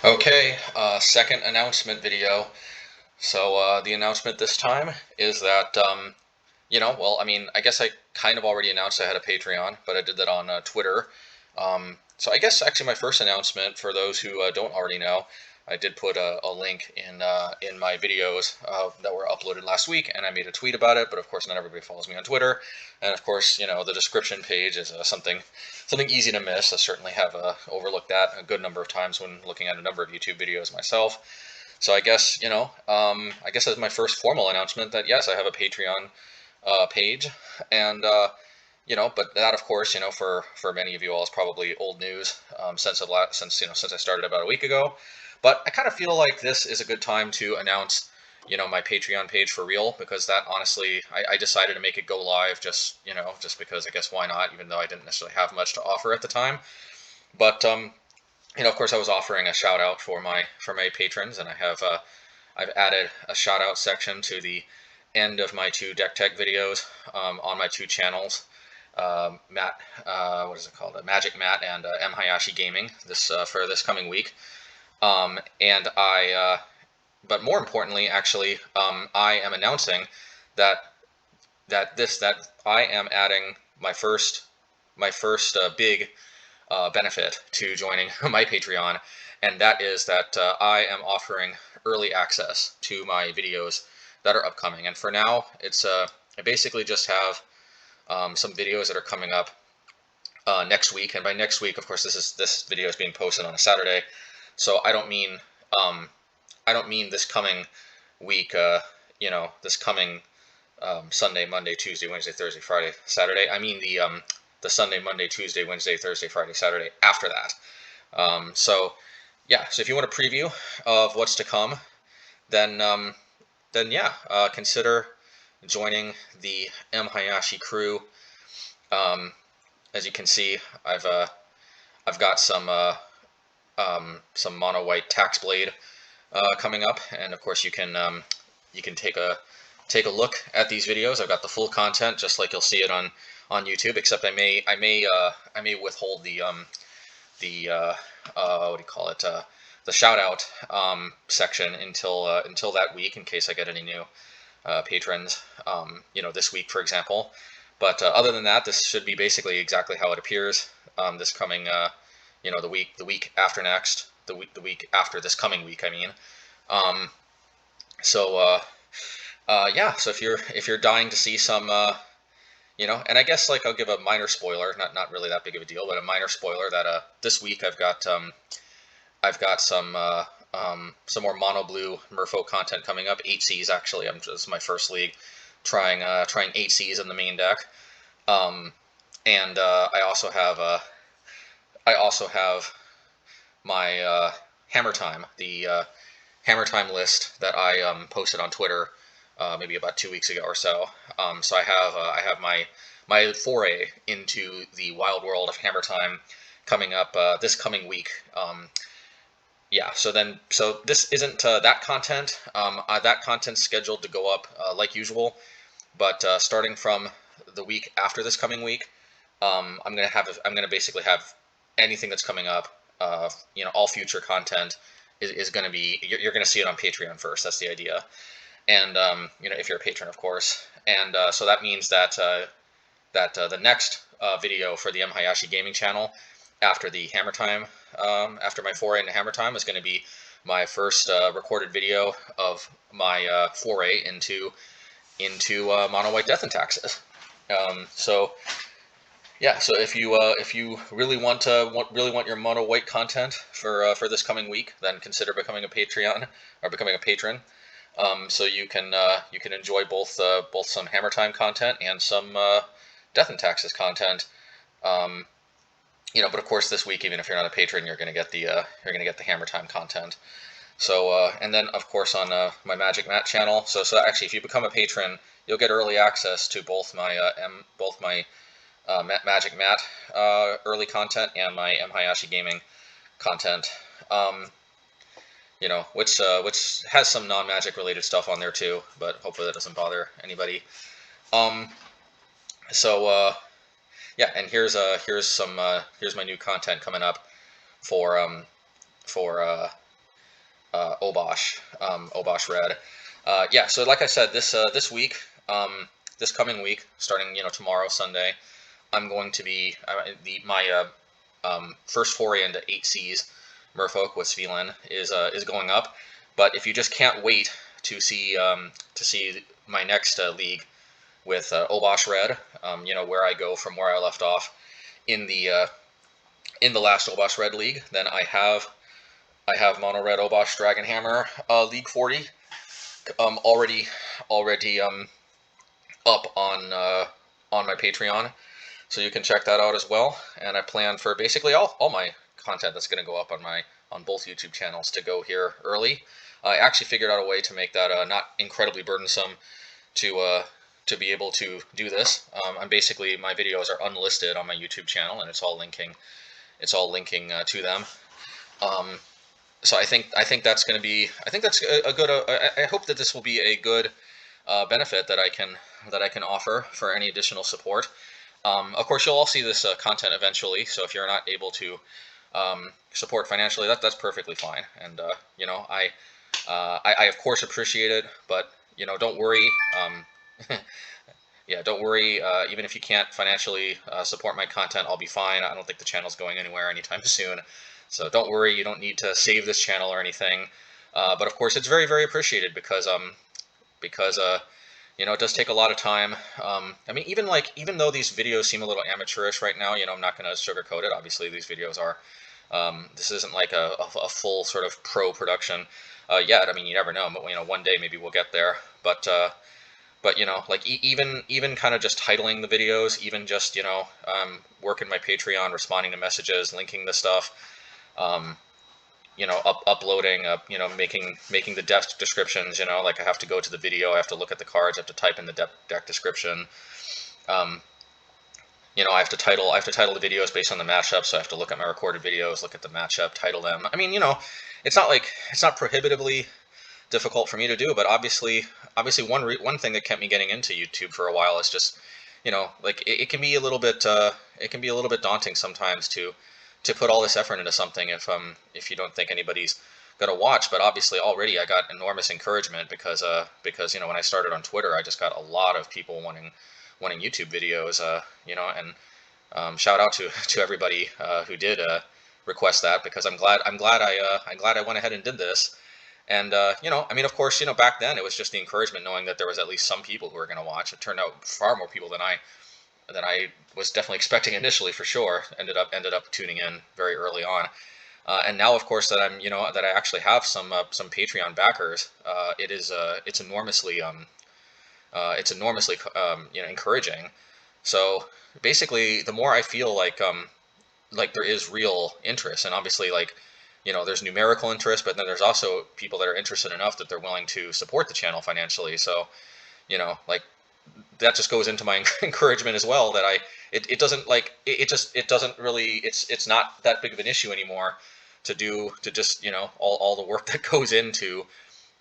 Okay, second announcement video. So the announcement this time is that, well, I mean, I guess I kind of already announced I had a Patreon, but I did that on Twitter. So I guess actually my first announcement, for those who don't already know, I did put a link in my videos that were uploaded last week, and I made a tweet about it. But of course, not everybody follows me on Twitter, and of course, the description page is something easy to miss. I certainly have overlooked that a good number of times when looking at a number of YouTube videos myself. So I guess I guess as my first formal announcement that yes, I have a Patreon page, and but that, of course, for many of you all is probably old news since I started about a week ago. But I kind of feel like this is a good time to announce, my Patreon page for real, because that honestly, I decided to make it go live just because I guess why not, even though I didn't necessarily have much to offer at the time. But of course, I was offering a shout out for my patrons, and I've added a shout out section to the end of my two deck tech videos on my two channels. Matt, what is it called? Magic Matt and M Hayashi Gaming. This for this coming week. And but more importantly, actually, I am announcing that that I am adding my first big benefit to joining my Patreon, and that is that I am offering early access to my videos that are upcoming. And for now, it's I basically just have some videos that are coming up next week. And by next week, of course, this video is being posted on a Saturday, so um, I don't mean this coming week. This coming Sunday, Monday, Tuesday, Wednesday, Thursday, Friday, Saturday. I mean the Sunday, Monday, Tuesday, Wednesday, Thursday, Friday, Saturday after that. So yeah, so if you want a preview of what's to come, then yeah, consider joining the M Hayashi crew. Um, as you can see, I've got some mono white tax blade coming up, and of course you can take a look at these videos. I've got the full content, just like you'll see it on YouTube, except I may withhold the what do you call it, the shout out section until that week, in case I get any new patrons, this week, for example. But other than that, this should be basically exactly how it appears this coming, the week after next, the week after this coming week, I mean. Um, so yeah, so if you're dying to see some, and I guess like I'll give a minor spoiler, not really that big of a deal, but a minor spoiler that this week I've got some more mono blue Merfolk content coming up. 8Cs actually. This is my first league, trying 8Cs in the main deck. And I also have my Hammer Time, the Hammer Time list that I posted on Twitter maybe about 2 weeks ago or so. So I have my foray into the wild world of Hammer Time coming up this coming week. Yeah, so this isn't that content. That content's scheduled to go up like usual, but starting from the week after this coming week, I'm gonna basically have anything that's coming up. All future content is going to be, you're going to see it on Patreon first. That's the idea, and if you're a patron, of course. And so that means that the next video for the M Hayashi Gaming channel after the Hammer Time, after my foray into Hammer Time, is going to be my first recorded video of my foray into Mono White Death and Taxes. So yeah, so if you really want your mono white content for this coming week, then consider becoming a Patreon or becoming a patron. So you can enjoy both some Hammer Time content and some Death and Taxes content. Um, but of course this week, even if you're not a patron, you're gonna get the Hammer Time content. So and then of course on my Magic Matt channel. So actually, if you become a patron, you'll get early access to both my Magic Matt early content and my M Hayashi Gaming content. Um, which has some non-magic related stuff on there too, but hopefully that doesn't bother anybody. Um, so yeah, and here's my new content coming up for for Obosh Red. Yeah, so like I said, this week, this coming week, starting tomorrow, Sunday, I'm going to be my first foray into 8Cs Merfolk with Svelin is going up. But if you just can't wait to see my next league with Obosh Red, where I go from where I left off in the last Obosh Red league, then I have Mono Red Obosh Dragonhammer League 40 already up on my Patreon, so you can check that out as well. And I plan for basically all my content that's going to go up on both YouTube channels to go here early. I actually figured out a way to make that not incredibly burdensome to be able to do this. I'm basically, my videos are unlisted on my YouTube channel, and it's all linking to them. So I think that's going to be, I think that's a good. I hope that this will be a good benefit that I can offer for any additional support. Of course, you'll all see this content eventually. So if you're not able to support financially, that's perfectly fine. And I of course appreciate it, but don't worry. Yeah, don't worry. Even if you can't financially support my content, I'll be fine. I don't think the channel's going anywhere anytime soon. So don't worry. You don't need to save this channel or anything. But of course, it's very, very appreciated because it does take a lot of time. I mean, even though these videos seem a little amateurish right now, I'm not going to sugarcoat it. Obviously, these videos are. This isn't like a full sort of pro production yet. I mean, you never know. But one day maybe we'll get there. But like even kind of just titling the videos, even just working my Patreon, responding to messages, linking the stuff, uploading, making the deck descriptions. Like I have to go to the video, I have to look at the cards, I have to type in the deck description. I have to title the videos based on the matchup, so I have to look at my recorded videos, look at the matchup, title them. I mean, it's not prohibitively difficult for me to do, but obviously one thing that kept me getting into YouTube for a while is just like it can be a little bit daunting sometimes to put all this effort into something if you don't think anybody's gonna watch. But obviously already I got enormous encouragement because when I started on Twitter, I just got a lot of people wanting YouTube videos, and shout out to everybody who did request that, because I'm glad I went ahead and did this. And I mean, of course, back then it was just the encouragement knowing that there was at least some people who were going to watch. It turned out far more people than I was definitely expecting initially, for sure. Ended up tuning in very early on. And now, of course, that I'm that I actually have some Patreon backers, it's enormously encouraging. So basically, the more I feel like there is real interest, and obviously there's numerical interest, but then there's also people that are interested enough that they're willing to support the channel financially. So like that just goes into my encouragement as well, that it doesn't really, it's not that big of an issue anymore to just all the work that goes into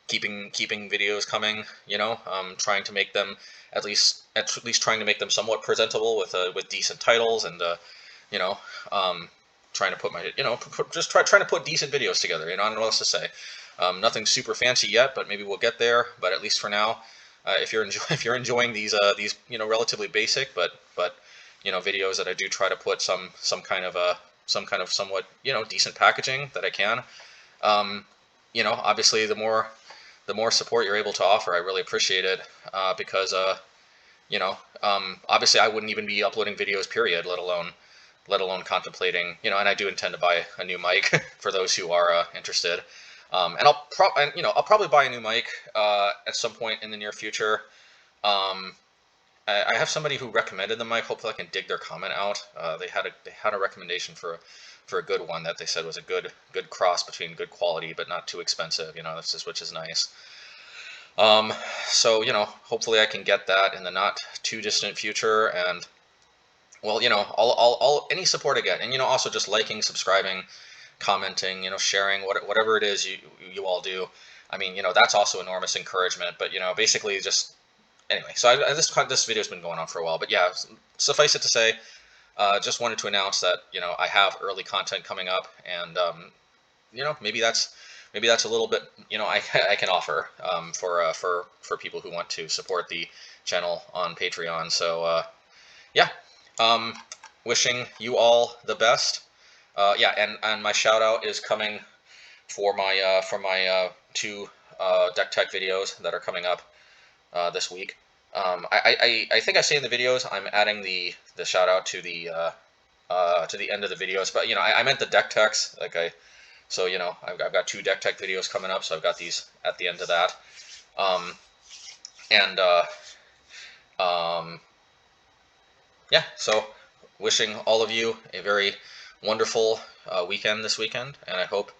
keeping videos coming, trying to make them at least trying to make them somewhat presentable with decent titles, and trying to put my trying to put decent videos together. I don't know what else to say. Nothing super fancy yet, but maybe we'll get there. But at least for now, if you're enjoying these relatively basic but videos that I do try to put some kind of somewhat decent packaging that I can, obviously the more support you're able to offer, I really appreciate it, because obviously I wouldn't even be uploading videos, period, let alone contemplating, and I do intend to buy a new mic for those who are interested. And I'll probably buy a new mic at some point in the near future. I have somebody who recommended the mic. Hopefully I can dig their comment out. They had a recommendation for a good one that they said was a good cross between good quality but not too expensive, which is nice. So hopefully I can get that in the not too distant future. And well, all any support I get, and also just liking, subscribing, commenting, sharing, whatever it is you all do. I mean, that's also enormous encouragement. But basically just anyway. So this video's been going on for a while, but yeah, suffice it to say, just wanted to announce that I have early content coming up, and maybe that's maybe that's a little bit, I can offer for people who want to support the channel on Patreon. So yeah, um, wishing you all the best. Yeah, and my shout out is coming for my two deck tech videos that are coming up this week. I think I say in the videos I'm adding the shout out to the end of the videos, but I meant the deck techs. So I've got two deck tech videos coming up, so I've got these at the end of that. And yeah, so wishing all of you a very wonderful weekend this weekend, and I hope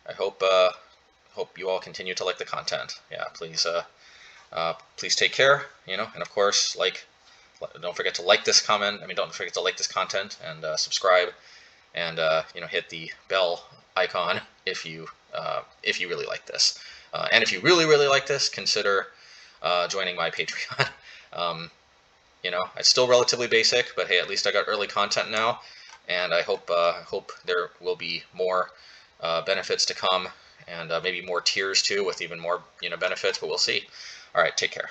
hope you all continue to like the content. Yeah, please take care, and of course, don't forget to like this comment. Don't forget to like this content and subscribe, and hit the bell icon if you really like this. And if you really like this, consider joining my Patreon. It's still relatively basic, but hey, at least I got early content now, and I hope there will be more benefits to come, and maybe more tiers too, with even more benefits. But we'll see. All right, take care.